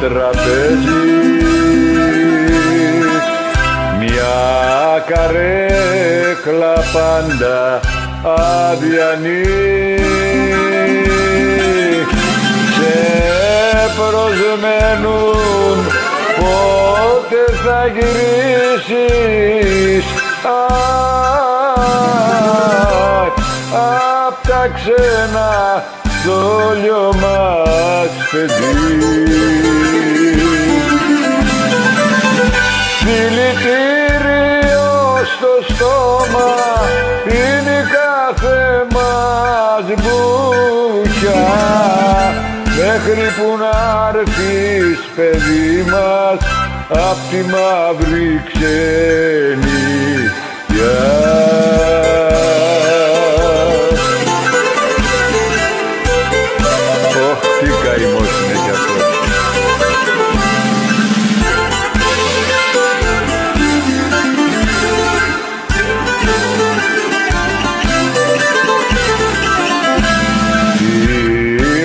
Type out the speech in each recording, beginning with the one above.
τραπέζι, μια καρέκλα πάντα αδιανή, σε προσμένουν πότε θα γυρίσεις απ' τα ξένα δόλιο μας παιδί. Δηλητήριο στο στόμα είναι κάθε μας μπουκιά, μέχρι που να έρθεις παιδί μας απ' τη μαύρη ξενιτιά. Τι καημός είναι κι αυτός. Η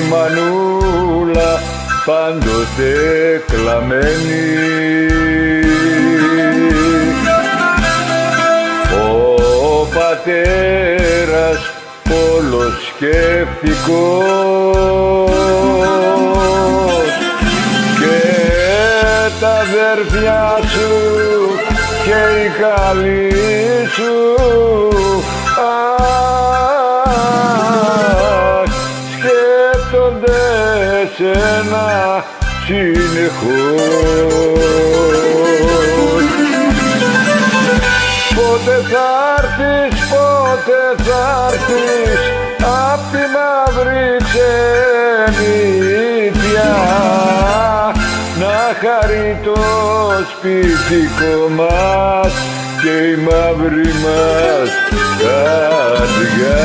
μανούλα πάντοτε κλαμμένη, ο πατέρας πολλοσκεφτικός και τα αδέρφια σου και οι καλοί σου σκέφτονται σένα συνεχώς. Πότε θα έρθεις, πότε θα έρθεις απ' τη μαύρη ξενιτιά, να χαρεί το σπιτικό μας και η μαύρη μας καρδιά.